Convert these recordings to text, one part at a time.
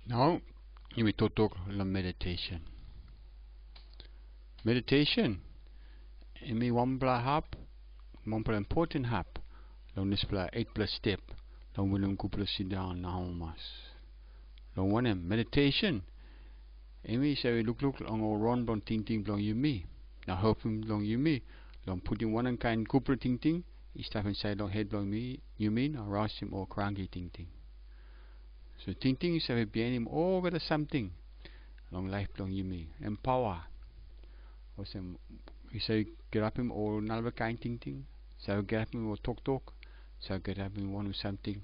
Now, we talk meditation. Meditation, ini one important hap. Long this 8 step. Long willing couple sit down now mas. Long one meditation. Ini say look long or run long ting long you me. Now help him long you me. Long putting one kind couple ting. He step inside long head long me. You mean or rouse him or cranky ting. So ting is a behind him all got something. Long life long you me. Empower. Or some we say get up him or another kind ting. So get up him or talk. So get up him one with something.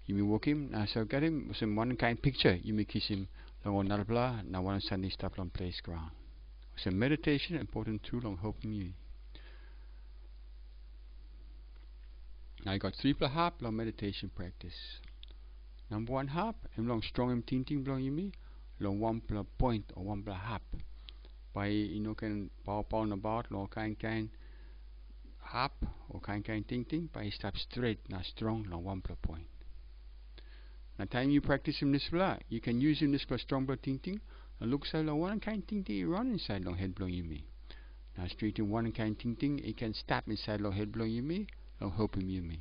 You may walk him. Now so get him some one kind picture. You may kiss him long or another blah. Now one Sunday stop long place ground. So meditation important too long helping you. Now you got 3 half long meditation practice. Number 1 half, I'm long strong and ting blong you me, long 1 point or 1 half. By can power about long kind half or kind ting by step straight now strong long 1 point. Now time you practice in this blah, you can use in this strong ting and look so long 1 kind ting you run inside long head blong you me. Now straight in 1 kind ting you can step inside long head blong you me, long helping you me.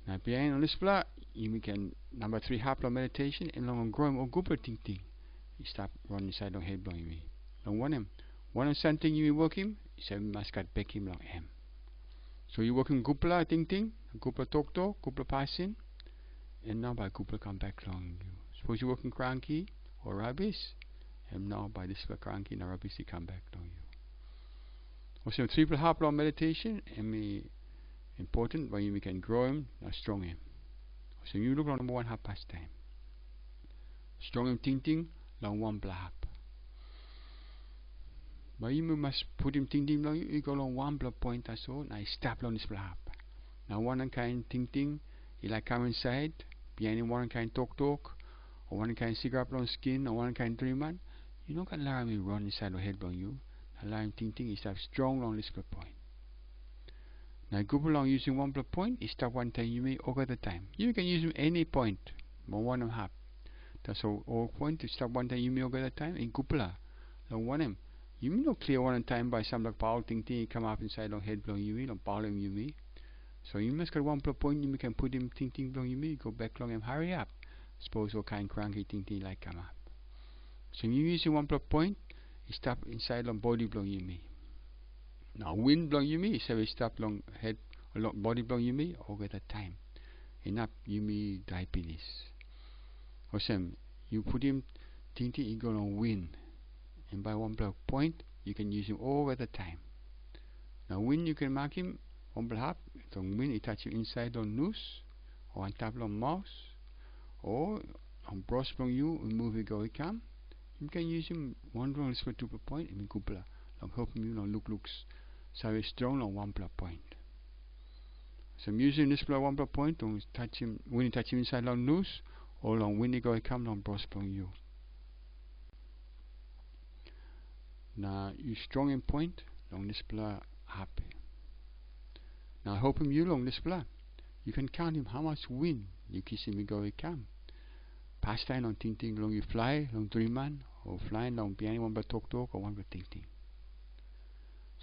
Now behind on this blah, you can number 3 half long meditation and long growing or gooper ting. You stop running inside long head blowing me. Long one something you work him, you say must got back him long M. So you work him goopla ting, goopla talk, goopla passing, and now by goopla come back long you. Suppose you working cranky or rubbish, and now by this cranky and rubbish he come back long you. Also 3 half long meditation and me important when you can grow him, now strong him. So you look on number 1 half past time. Strong him ting, long 1 half. But you must put him ting long you go long 1 point or so, now stop long this half. Now 1 kind ting, he like come inside, behind him 1 kind talk, or 1 kind cigarette long skin, or 1 kind dream. You don't can allow him run inside the head long you. Allow him ting, he stop strong long this point. Now go along using 1 point, you stop 1 time you may over the time. You can use any point, but 1 half. That's all point to stop 1 time you may over the time in Kupala. Long 1 you may not clear 1 time by some like power ting come up inside long head blowing you long power you me. So you must get 1 point you can put him ting blowing you me, go back long and hurry up. Suppose all kind cranky ting like come up. So you using 1 point, you stop inside long body blowing you me. Now wind blowing you me, so we stop long head or long body blowing you me over the time. Enough you me die penis. Awesome. You put him ting you go long wind. And by 1 point you can use him over the time. Now wind you can mark him 1 half, long wind you touch him inside on nose or on top long mouth or on brush blowing you and move it go come. You can use him 1 long for 2 point and kupla. Long help him long looks so very strong on 1 point. So I'm using this 1 point to touch him when you touch him inside long nose or long when you go come long brush blowing you. Now you strong in point long this happy. Now help him you long this you can count him how much wind you kiss him go come. Past time on ting long you fly long 3 man or flying long behind 1 talk or 1 ting.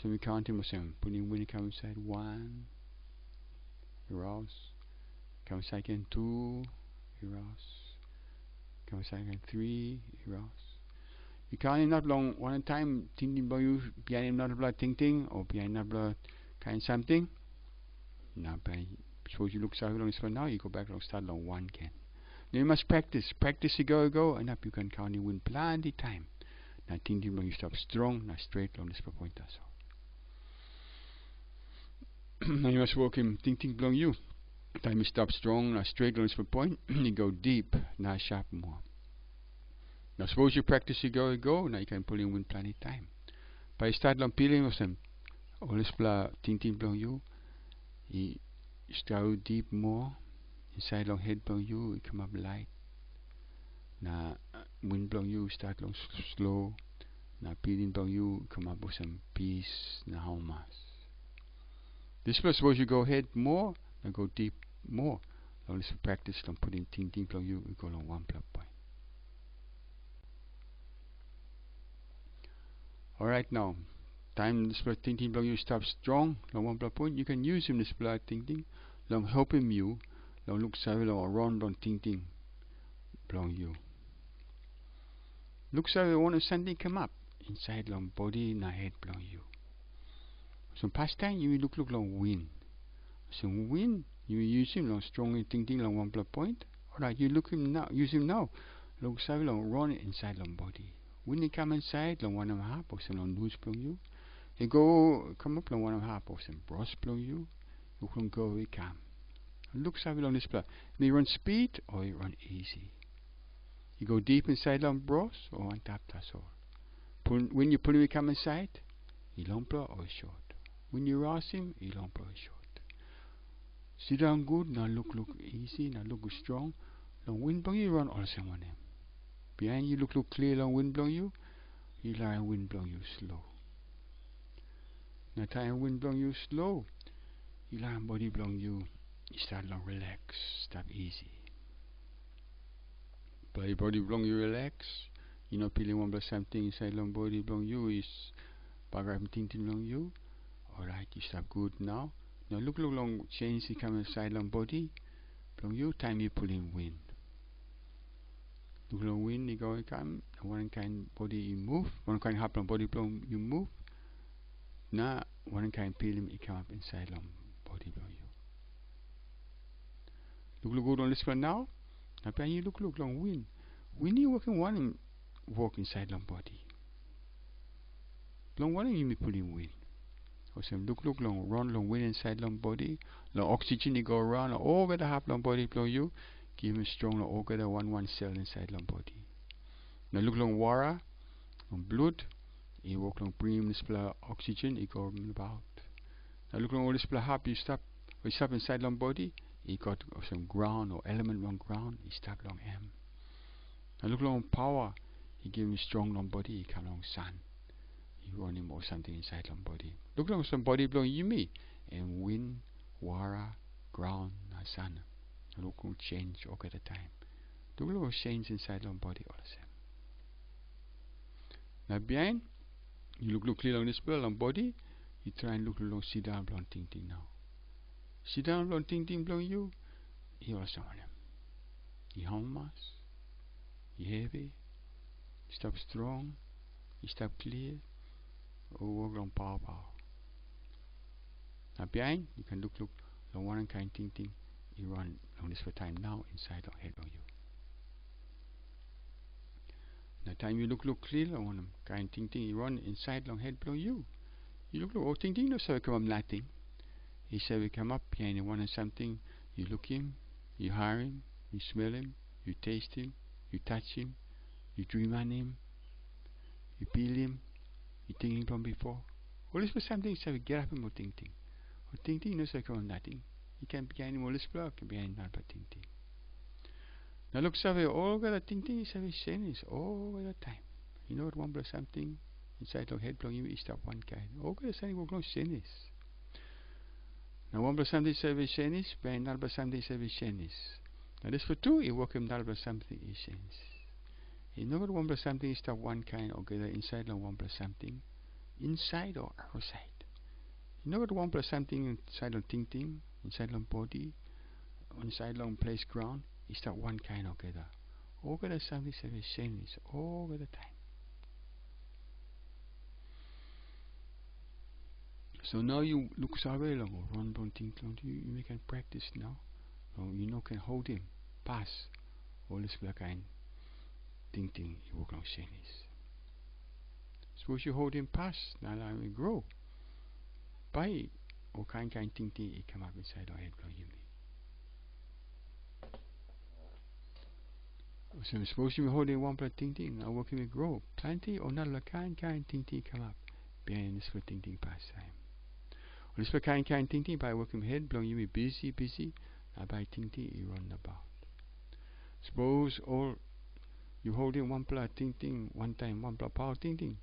So we count him as putting when he comes inside 1, he rouse, comes second 2, he rouse, comes second 3, he rouse. You count him not long 1 time ting by you behind him not blood ting or behind not blood kind something. Now by suppose you look so long for now you go back long start long 1 can. Now you must practice you go and up you can count him win plenty time. Now ting long you stop strong, now straight long this point also. Now you must walk him ting blong you. Time you stop strong, now straight on this point, you go deep, now sharp more. Now suppose you practice you go, now you can pull in win plenty time. But you start long peeling of them. All this ting blong you. You start deep more. Inside long head blong you, you come up light. Now wind blong you start long slow. Now peeling blong you, come up with some peace, now how much. This suppose you go ahead more, now go deep more. long this practice long put in ting ting long you go long 1 point. Alright, now time this ting ting long you stop strong long 1 point. You can use him this ting ting long help him you long look sabi long around long ting ting long you. Look sabi want something come up inside long body na head long you. So past time you look long wind. So wind you use him long strong ting ting long 1 point. Alright, you look him now, use him now. Look sabi long run inside long body. When he come inside long 1.5 or some long loose long you. He go come up long 1.5 or some brush long you. You can go away calm. Look sabi long this blood. May run speed or you run easy. You go deep inside long brush or on top that's all. When you pull him come inside, he long blow or short. When you rouse him, he long blow short. Sit down good, now look easy, now look strong. Long wind blow you run all someone him. Behind you look clear long wind blow you learn wind blow you slow. Now time wind blow you slow, you learn body blow you start long relax, stop easy. By body blow you relax, you know feeling one blow something inside long body blow you is paragraph ting long you. Alright, you stop good now. Now look long change he come inside long body blow you time you pull in wind. Look long wind you go and come one kind body you move, one kind hop long body blow you move. Now one kind feel him he come up inside long body blow you. Look good on this one now. Now when you look long wind. When you working one walk inside long body. Long one you may pull in wind. Or some look long run long wind inside long body. Long oxygen you go around all get a half long body blow you. Give him strong all get a one cell inside long body. Now look long water, long blood. You walk long bring this blood oxygen you go about. Now look long all this blood hop you stop inside long body. You got some ground or element long ground. You stop long M. Now look long power. He give him strong long body. He come long sun. You run him or something inside long body. Look long some body blowing you me and wind, water, ground, sun. Look long change all at a time. Look long change inside long body all the same. Now behind you look clear on this long body. You try and look long sit down long ting ting now. Sit down long ting ting blowing you. He also on him. He hummus. He heavy. He stop strong. He stop clear. Or walk long power. Now behind you can look long one kind ting ting. You run long this for time now inside long head on you. Now time you look clear long one kind ting ting. You run inside long head below you. You look oh ting ting no so come up nothing. He said we come up behind you want something. You look him. You hear him. You smell him. You taste him. You touch him. You dream on him. You feel him. You thinking from before. All this was something so we get up and more ting ting. Or ting ting no so come nothing. You can't be any more this block can be any not but ting ting. Now look so we all got a ting ting is every sense all the time. You know what one blow something inside your head blowing you stop one kind. All got a something will grow sense. Now one blow something is every sense, by not blow something is every sense. Now this for two you work him not blow something is sense. You know what one blow something is stop one kind or get inside long one blow something. Inside or outside. You know what one plus something inside on ting ting, inside on body, inside on place ground, is that one kind of together. All together something very same is all the time. So now you look so very long or run on ting long you can practice now. You know can hold him, pass, all this kind ting ting you work on Chinese. Suppose you hold him pass, now let me grow. By or kind ting ting it come up inside our head blow you me. So suppose you hold him one plus ting ting, now work him grow. Plenty or not like kind ting ting come up. Behind this for ting ting pass time. Or this for kind ting ting by working head blow you me busy. Now by ting ting you run about. Suppose all you hold him one plus ting ting one time one plus power ting ting.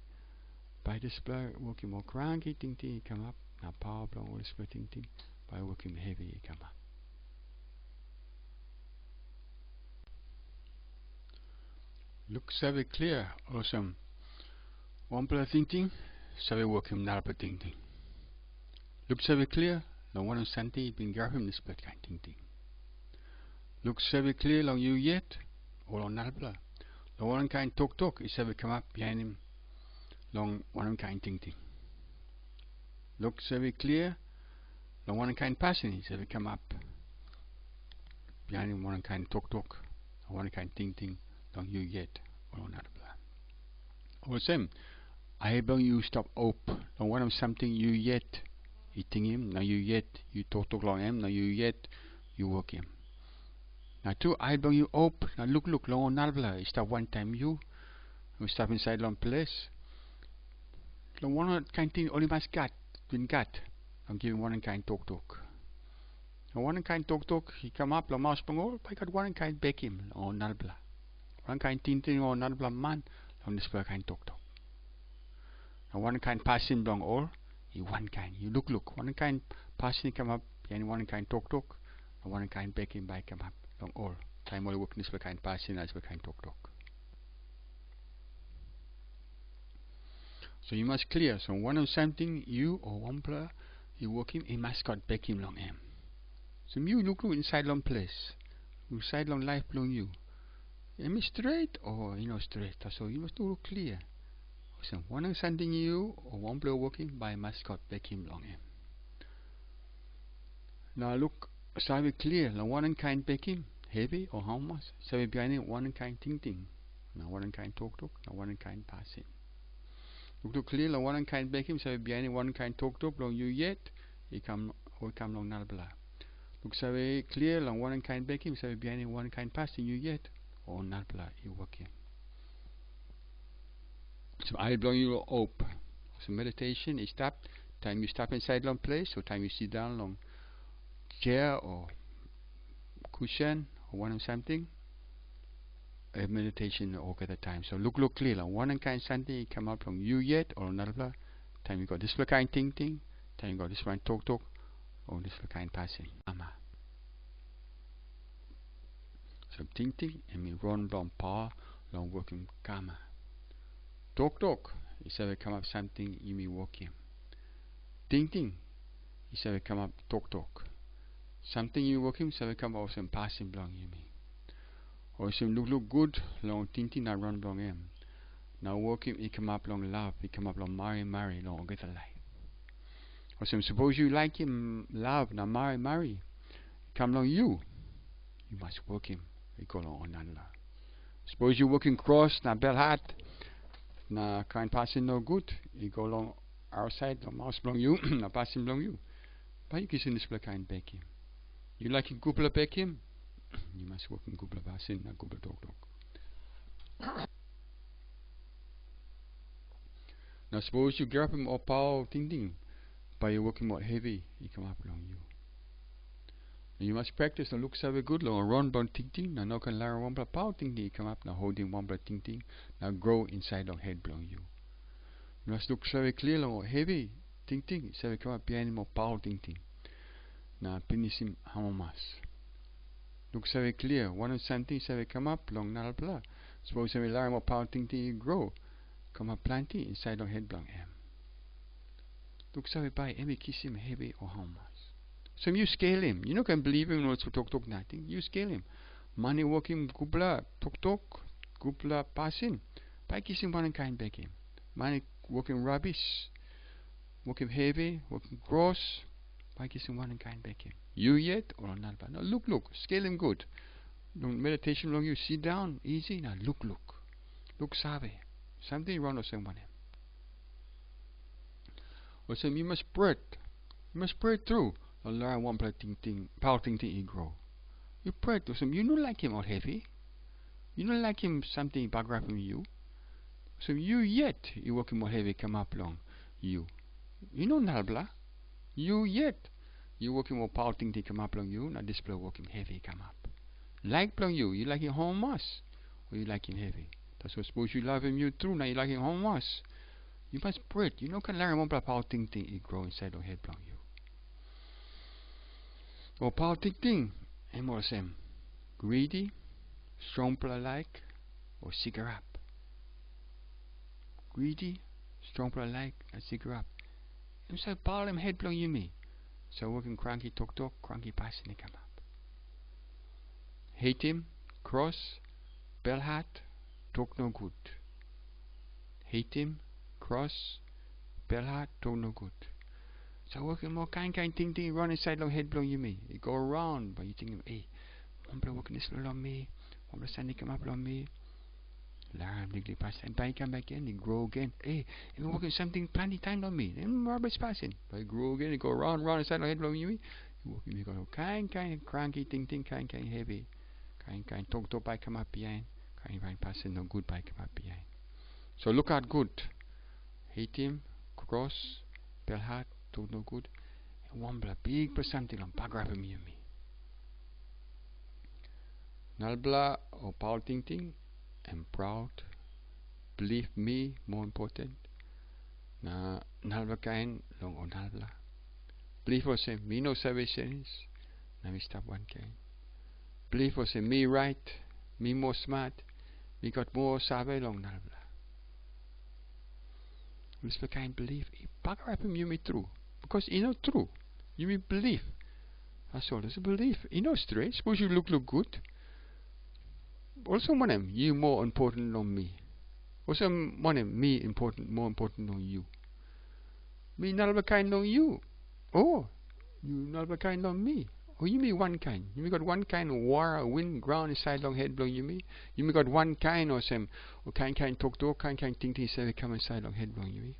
By this blow working more cranky ting ting come up. Now power blow all this for ting ting by working heavy come up. Looks very clear. Awesome. One player thinking, sabi work him nalpa ting ting. Looks very clear. Long one santi bin grab him this split kind ting ting. Looks very clear. Long you yet. All on nalpa. Long one kind talk is sabi come up behind him. Long one kind ting ting. Looks very clear. Long one kind passing is sabi come up behind him. One kind talk. One kind ting ting. Long you yet. All on nalpa. Awesome. I bang you stop up. Long one something you yet. Eating him, now you yet, you talk long him, now you yet, you work him. Now two, I bring you up, now look, long nalbla, stop one time you stop inside long place. Long one kind thing only must been got. I'm giving one kind talk. Now one kind talk, he come up, long mouse bang I got one kind back him, on nalbla. One kind thing on nalbla man, long this kind talk. Now one kind passing long all. One kind, you look, one kind passing come up, and one kind talk, and one kind back him by come up, long all. Time all working this kind passing as kind talk. So you must clear, so one of something, you or one player, you work him, he must got back him long him. So you look inside long place, inside long life long you. Am straight or straight, so you must do clear. So one of something you or one player working by mascot back him long him. Now look, so we clear. Now one kind back him heavy or how much? So we behind it one kind ting. Now one kind talk. Now one kind passing. Look to clear. Now one kind back him. So we behind it one kind talk. Long you yet. He come long nalbla. Look so we clear. Now one kind back him. So we behind it one kind passing you yet or nalbla you working. So I blow you up. So meditation is stop. Time you stop inside long place, or time you sit down long chair or cushion or one or something. Meditation all at the time. So look clear. Like one kind something come up from you yet or another. Time you got this kind ting. Time you got this one talk. Or this kind passing. So ting and me run long power long working karma. Talk. He said we come up something you may walk him. Ting. He said we come up talk. Something you walk him, so we come up some passing belong you may. Or some look good, long ting not run belong him. Now walk him, he come up long love, he come up long marry, long get a life. Or some suppose you like him love, now marry. Come long you must walk him, we go long on love. Suppose you walking cross, now bell hat. Na kind passing no good, you go along our side, the mouse belong you, na passing belong you. But you kiss in this kind back him. You like him couple back him? You must work in couple passing, na couple talk. Now suppose you grab him or power ting, but you working more heavy, he come up along you. You must practice and look so good, long run bone ting, now no can learn one blood power ting, he come up, now holding one blood ting, now grow inside long head belong you. You must look so clear, long heavy ting, so we come up behind him or power ting. Now finish him hamamas. Look so clear, one of something, so we come up long nalbla. Suppose we learn more power ting, you grow, come up planting inside long head belong him. Look so by every kiss him heavy or hamamas. So you scale him. You can believe him also talk nothing. You scale him. Money working gubla talk gubla passing. By kissing one kind back him. Money working rubbish, working heavy, working gross. By kissing one kind back him. You yet or not? But no, look. Scale him good. Long meditation long you sit down easy. Now look savvy. Something wrong with someone. Or some you must spread. You must spread through. Learn one play ting, power ting you grow. You pray to some, you don't like him all heavy. You don't like him something background from you. So you yet, you working more heavy come up long. You know nalbla. You yet, you working more power ting come up long you. Now display working heavy come up. Like long you like him home mass. Or you like him heavy. That's what suppose you love him you true, now you like him home mass. You must pray. You know can learn one power ting you grow inside your head long you. Or power ting and more same. Greedy, strong player like, or cigarette. Greedy, strong blood like a cigarette. I'm so ball him head blowing you me. So working cranky talk, cranky passing come up. Hate him, cross, bell hat, talk no good. Hate him, cross, bell hat, talk no good. So working more kind ting run inside long head blowing you me. You go around but you think hey, one blow working this little on me, one blow standing come up on me. Larm digly pass and bike come back in, you grow again. Hey, you working something plenty time on me. Then Robert's passing. But you grow again, you go round inside long head blowing you me. You working you go kind cranky ting kind heavy. Kind talk bike come up behind. Kind passing no good bike come up behind. So look out good. Hate him, cross, bell hat, talk no good. And one blood big percentage on paragraph of me. Nalbla or Paul ting and proud. Believe me more important. Na nalbla kain long on nalbla. Believe was me no salvations. Na me stop one kain. Believe was me right, me more smart, me got more sabe long nalbla. This kind belief, paragraph him you me true. Because you know true. You me believe. That's all. It's a belief. You know straight. Suppose you look good. Also one of them, you more important than me. Also one of them, me more important than you. Me not kind than you. Oh, you not kind than me. Oh, you me one kind. You me got one kind of war, wind, ground, inside long head blowing you me. You me got one kind or some, or kind talk, kind think say come inside long head blowing you me.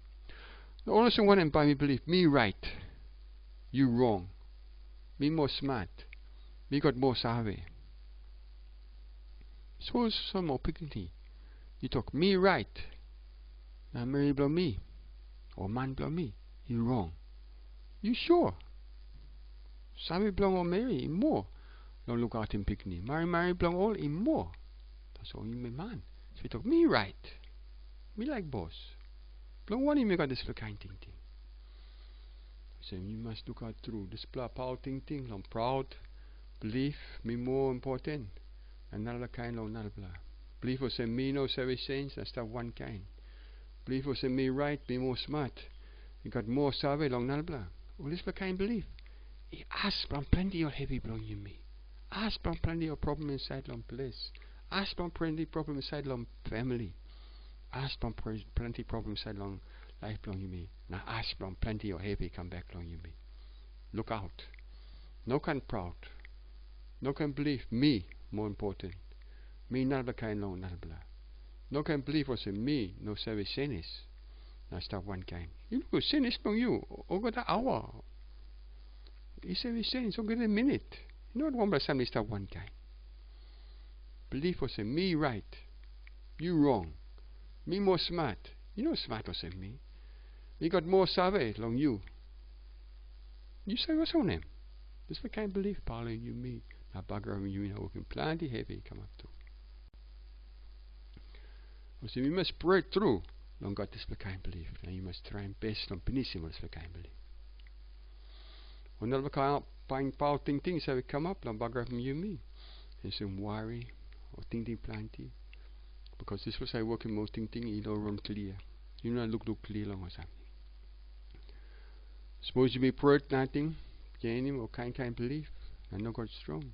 Also one of them by me believe, me right, you wrong. Me more smart. Me got more savvy. Suppose some more picking. You talk me right. Now Mary blow me. Or man blow me. You wrong. You sure? Savvy blow or Mary more. Don't look out him picking. Mary blow all in more. That's all you may man. So you talk me right. Me like boss. Blow one him you got this kind thing. So you must look out through this power thing. I'm proud. Believe me more important. Another kind of another blah. Believe was a me no service sense, that's that one kind. Believe was a me right, be more smart. You got more savvy long another blah. Well this kind belief. He ask from plenty of heavy blowing you me. Ask from plenty of problem inside long place. Ask from plenty problem inside long family. Ask from plenty problem inside long life blowing you me. Now ask from plenty of heavy come back blowing you me. Look out. No can proud. No can believe me more important. Me not the kind long not blah. No can believe was in me, no service sin is. Now stop one kind. You know sin is from you. Or got an hour. You service sin, so get a minute. You know what one by somebody stop one kind. Believe was in me right. You wrong. Me more smart. You know smart was in me. Me got more savvy long you. You say what's on him? This the kind belief Paul you me. Now bugger you know working plenty heavy come up to. So we must break through. Long got this kind belief. Now you must try and best on penissimo this kind belief. When we can't find power things have come up, long bugger you me. And some worry or thinking plenty. Because this was I working more thinking you don't run clear. You know look clear long or something. Suppose you be break nothing, gain or kind belief, and no God strong.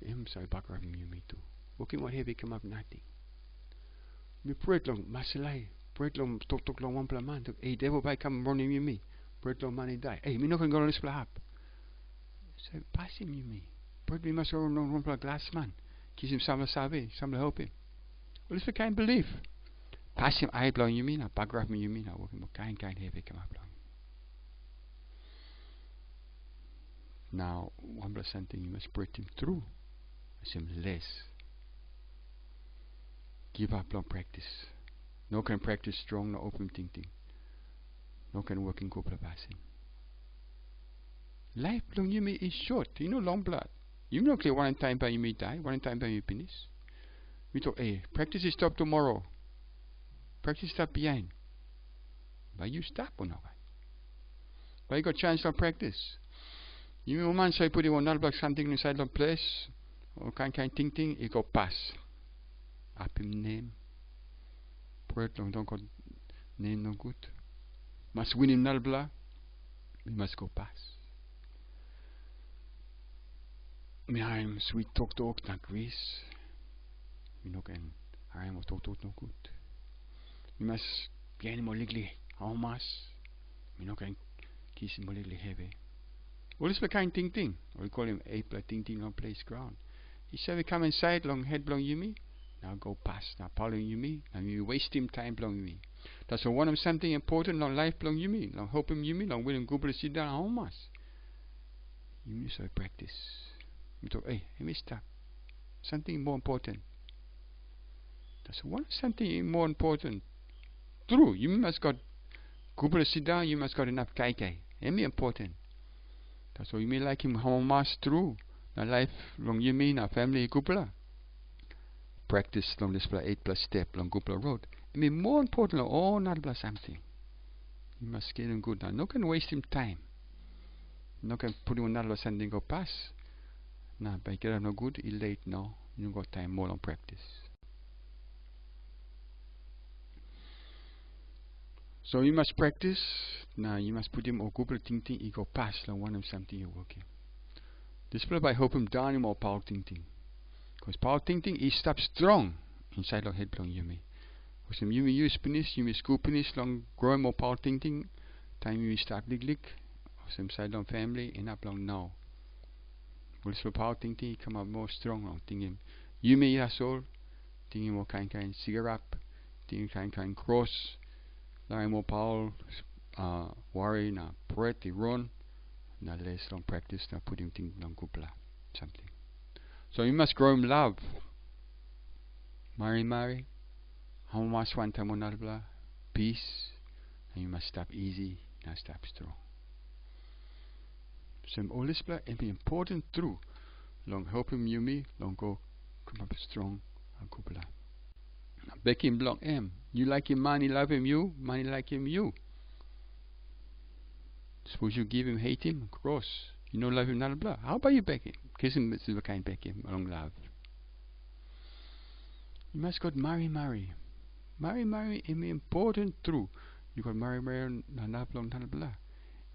Him so bugger you me too. Working what heavy come up nothing. Me break long masalai, break long talk long one man. Hey devil by come running you me. Break long money die. Hey me no can go on this flap. So pass him you me. Break me must go on one glass man. Kiss him some savvy, some help him. Well it's the kind belief. Pass him eye blowing you mean, a bugger me you mean, I working more kind heavy come up long. Now, 1% something you must break him through. It's him less. Give up long practice. No can practice strong, no open thinking. No can work in couple passing. Life long you may is short. You know long blood. You know clear one time by you may die, one time by you finish. We talk, hey, practice is stop tomorrow. Practice stop behind. But you stop or not? But you got chance to practice. You know man say put it on not like something inside the place or kind thing, it go pass. Up him name. Pret long don't got name no good. Must win him nalbla. We must go pass. Me I'm sweet talk na grease. Me no can I'm talk no good. We must be any more ligly. How much? Me no can kiss him more ligly heavy. Well, this kind ting. We call him April ting on place ground. He said we come inside long head blong you me. Now go past. Now following you me. Now you waste him time blong me. That's one of something important long life blong you me. Long hope him you me. Long willing go sit down how much? You me so practice. We talk, hey, let me stop. Something more important. That's one something more important. True, you must got go sit down. You must got enough kai. Any important. That's why you may like him how much true. Now life long you mean our family kupla. Practice long this 8+ step long kupla road. I mean more important all not plus something. You must get him good now. No can waste him time. No can put him on not something go pass. Now by get no good, he late now. You got time more on practice. So you must practice. Now you must put him or kupla ting he go pass long one of something you're working. This by hope him down him or power ting. Because power ting he stops strong inside long head long yumi. Because you may use penis, you may scoop penis long grow more power ting. Time you start lick. Or some side long family and up long now. Well so power ting he come up more strong long ting him. You may yes all ting him more kind cigarette, ting kind cross, long more power worry na pret run. Now less long practice now put him ting long kupla something. So you must grow him love. Mari. How much one time on nalbla? Peace. And you must stop easy, now stop strong. So all this bla and be important through. Long help him you me, long go come up strong and kupla. Back him long M. You like him money, love him you, money like him you. Suppose you give him, hate him, cross. You know love him not blah. How about you back him? Kiss him with the kind back him along love. You must got marry. Marry is important true. You got marry not long not blah.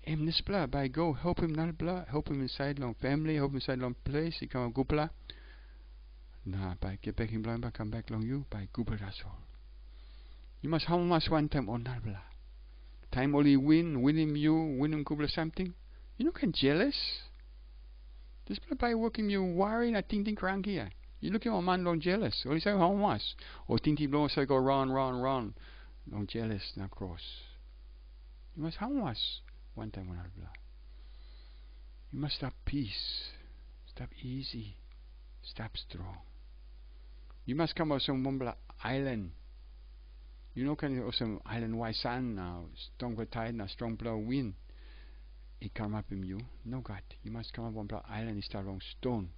Em this blah by go help him not blah, help him inside long family, help him inside long place, he come go blah. Nah by get back him blind by come back long you by go that's all. You must how much one time on not blah. Time only win him you, win him couple something. You know can jealous. This by working you worry na ting cranky. You look at a man long jealous. Or you say how much? Or ting blow so go run. Long jealous na cross. You must how much? One time on blah. You must stop peace. Stop easy. Stop strong. You must come out some Mumbla island. You know can you some island wide sun now, strong tide now, strong blow wind. It come up in you. No God. You must come up on blow island and start on stone.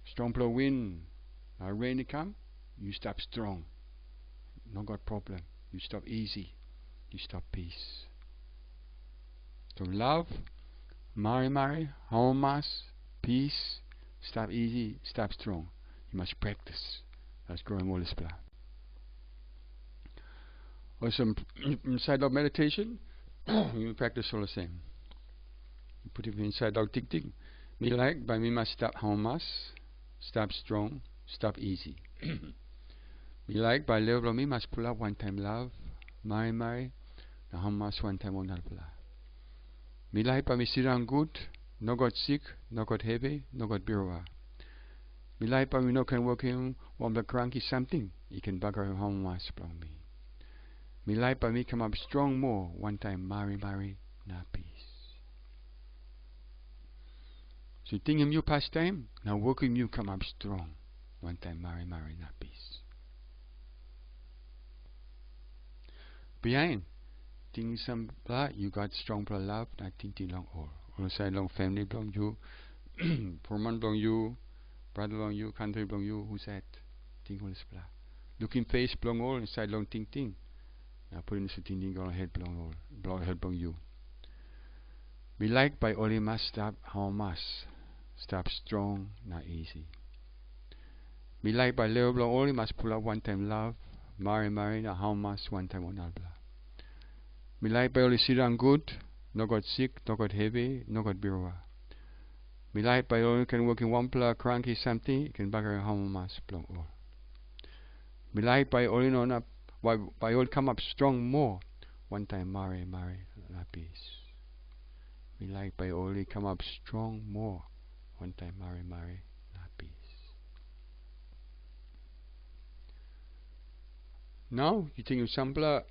Strong blow wind. Now rain it come, you stop strong. No God problem. You stop easy. You stop peace. So love, marry, homas, peace, stop easy, stop strong. You must practice. That's growing all this blah. Or some inside out meditation, you practice all the same. You put it inside out tick. Me like by me must stop homas, stop strong, stop easy. Me like by level me must pull up one time love, marry, the homas one time on blah. Me like by me sit down good, no got sick, no got heavy, no got birwa. Me like by me no can work him one the cranky something, he can bugger him homas from me. Me life by me come up strong more. One time marry, na peace. So think him you pastime, now work him you come up strong. One time marry, na peace. Behind, think some blah, you got strong blah love, not think long all. On side long family belong you, foreman belong you, brother belong you, country belong you, who's that? Think all this blah. Looking face belong all, inside long ting. Now put in the thing on head blow head blow you. Be like by only must stop how must. Stop strong, not easy. Me like by little long only must pull up one time love. Mari na how much one time on albla. Me like by only sit down good. No got sick, no got heavy, no got birwa. Me like by only can work in one plug cranky something, can bagger how much plong all. Me like by only no up by all come up strong more. One time Mari na peace. Me like by only come up strong more. One time Mari na peace. Now you think you sampler,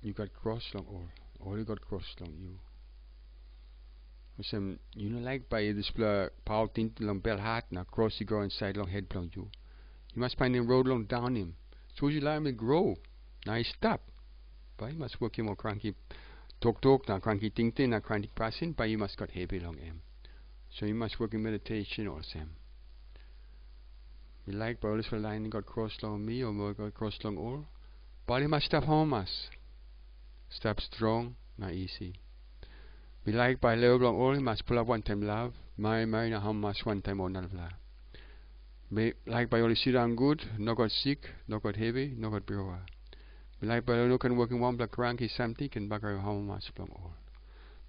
you got cross long all you got cross long you. Some you know like by this power tint long bell hat now cross you go inside long head long you. You must find him road long down him. So you let him grow. Now he stop. But you must work him more cranky talk now cranky ting now cranky passing, but you must got heavy long him. So you must work in meditation or same. You like by all this line got cross long me or more got cross long all. But you must stop home us. Stop strong, not easy. We like by level long all, must pull up one time love. Mari na how much one time on love. We like by only sit down good, no got sick, no got heavy, no got birwa. We like by no can work in one black cranky something can back how much long all.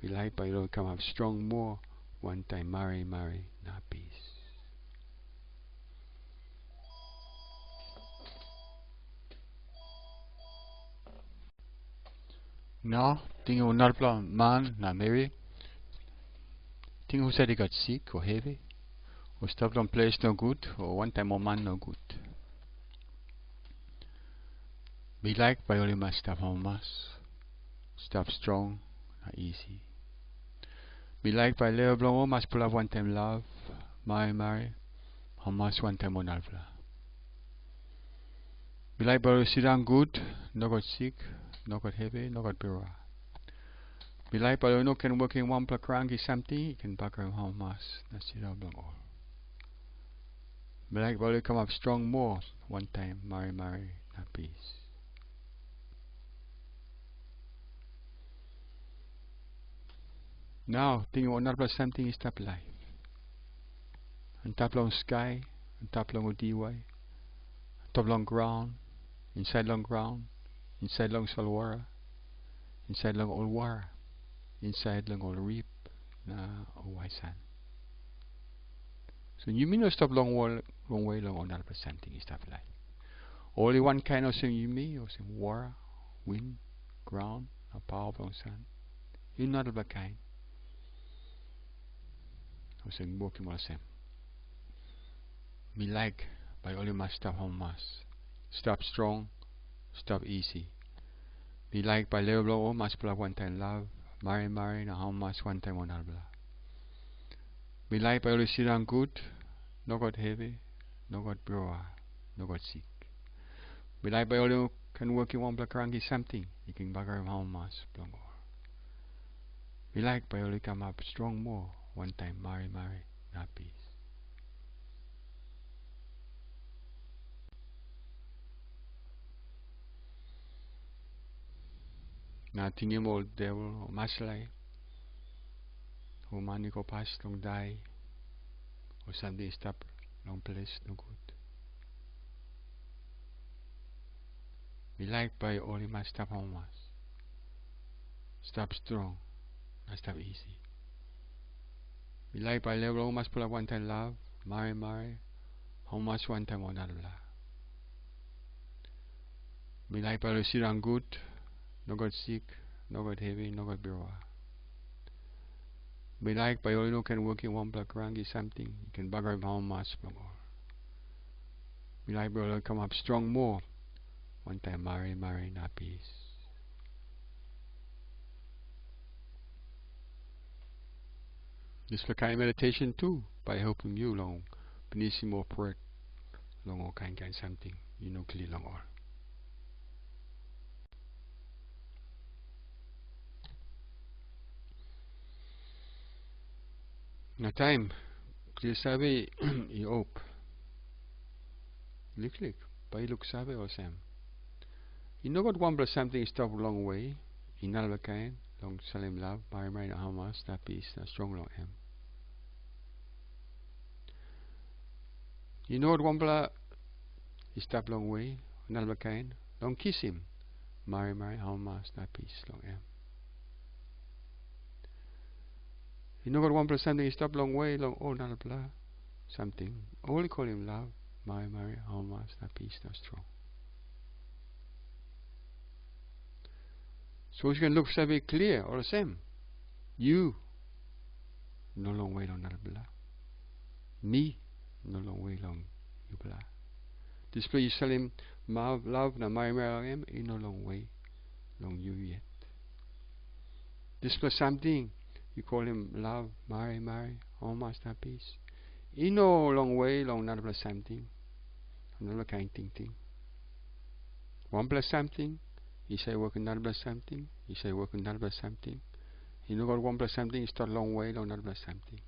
We like by no come up strong more one time Mari na peace. No, think who not plan man na Mary. Think who said he got sick or heavy, or stopped on place no good, or one time or man no good. Be like by only must stop home mass. Stop strong, not easy. Be like by little blong must pull up one time love. Mari, how much one time on alvla. Be like by sit down good, no got sick, no got heavy, no got birra. Be like by no can work in one plug cranky something, you can back around how much, that's it all blong all. Be like by come up strong more one time, Mari, not peace. Now, think you want not something is top life. On top long sky, on top long DY, top long ground, inside long salwara, inside long old wara, inside long old reap, na waisan. So you mean no stop long way long on not something is top life. Only one kind of thing you mean, or some wara, wind, ground, a power long sun. You're not of the kind. I was working with them. Me like by only must stop home mass. Stop strong, stop easy. Me like by little blow must plug one time love. Mari na how much one time on albla. Me like by only sit down good, no got heavy, no got broa, no got sick. Me like by only can work in one black ranky something, you can bagger how much blong or. Me like by only come up strong more one time Mari not peace. Na tingin mo devil o maslay o mani ko pas long die o something stop long place no good. We like by only must stop home us. Stop strong, not stop easy. We like by level must pull up one time love, Mari how much one time on love. We like by sit down good, no got sick, no got heavy, no got birwa. We like by only no can work in one black rangy something, you can bagger how much more. We like by only come up strong more one time Mari not peace. This is kind of meditation too, by helping you long, benissimo port, long all kind something, you know clear long all. Na time, clear sabi, i-op. Lick, by look sabi or sam. You know what one plus something stop long way, in alba long salim love, Mari na how much, that peace, that strong long him. You know what one bla He stop long way, another kind. Long kiss him. Mari Mari, how mas na peace long em. You know got 1 plus something, he stop long way, long oh not blah something. Only call him love. Mari Mari, how mas na peace na strong. So you can look very clear all the same. You no long way long not blah. Me no long way long you blah. Display you tell him love na Mari Mari long em, he no long way long you yet. Display something, you call him love, Mari Mari, almost na peace. He no long way long not plus something. Another kind thing. 1 plus something, he say work another plus something, he say work another plus something. He no got 1 plus something, he start long way long not plus something.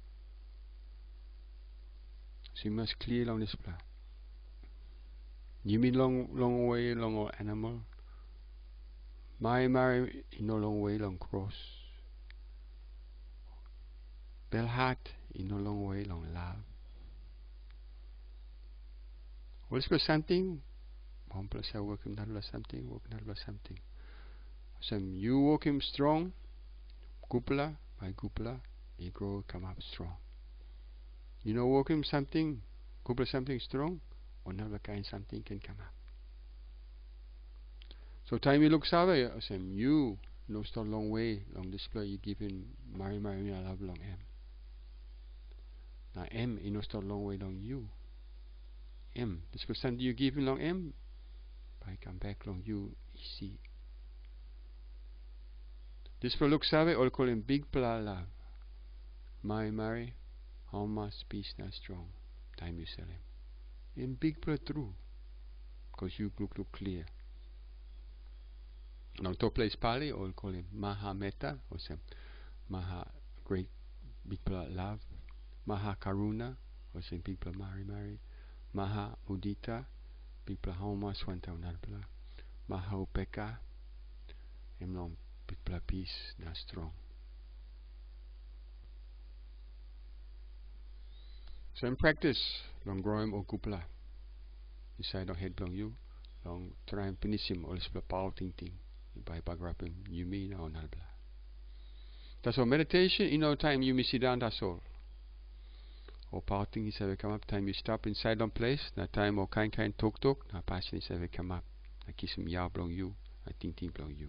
So you must clear long this plan. You mean long way long or animal. Mari Mari, he no long way long cross. Bell heart, he no long way long love. What's plus something? 1 plus I work him not plus something, work not plus something. So you work him strong, gupla by gupla, he grow come up strong. You know work him something, gupla something strong, another kind something can come up. So time you look away, you no start long way, long display you give him Mari Mari I love long M. Now M you no start long way long you. M this percent you give him long M, by come back long you easy. This for looks away or call him big pla love. Mari Mari, how much peace na strong. Time you sell him. In big pla true. Because you look clear. Now to place Pali or call him Maha Metta or say Maha great big pla love. Maha Karuna or say big pla Mari Mari. Maha Mudita big pla how much 1,000 pla. Maha Upeka him long big pla peace na strong. So in practice, long grow him or kupla. You say don't head long you, long try and finish him or split power ting. By bagrapim, you mean or not blah. That's all meditation, in no time you may sit down, that's all. Or parting is ever come up, time you stop inside on place, that time or kind talk, na passion is ever come up. I kiss him ya blong you, I ting blong you.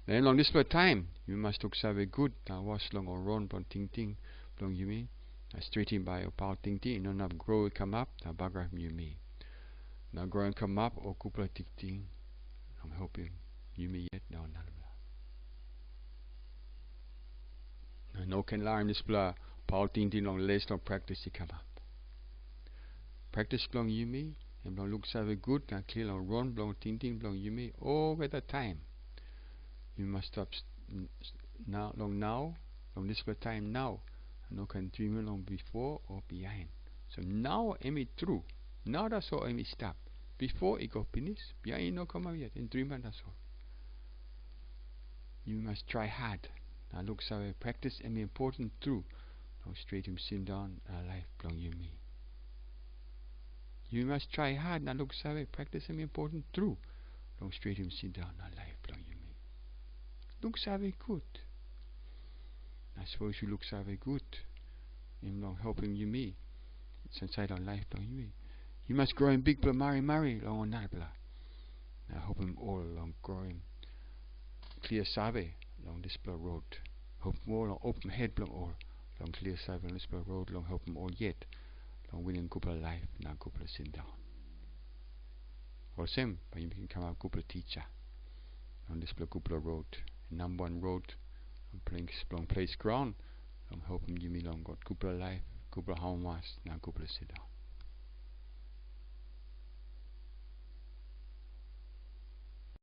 Then long this time, you must look very good, now wash long or run blong ting blong you mean. I straight in by or power ting, no not grow come up, na bagrapim you mean. Now grow and come up or kupla ting. I'm hoping you may yet know none of that. No can learn this blah. Paul ting long less long practice to come up. Practice long you may and long looks very good and clear long run long ting long you may all at a time. You must stop now long this time now. No can dream long before or behind. So now am it true. Now that's all am it stop. Before it go finish, behind no come out yet. In 3 months that's all. You must try hard. Now look so practice and important true. Now straight him sit down life long you me. You must try hard. Now look so practice and important true. Long straight him sit down life long you me. Look so good. I suppose you look so good. In long helping you me. It's inside on life long you me. You must grow in big blah Mari long on that blah. I hope him all long growing clear sabe long this blah road. Hope more long open head long all long clear sabe long this blah road long help him all yet long winning couple life now couple sit down. Or same, but you can come out couple teacher on this blah couple road. Number 1 road long place ground long help him give me long got couple life couple how much now couple sit down.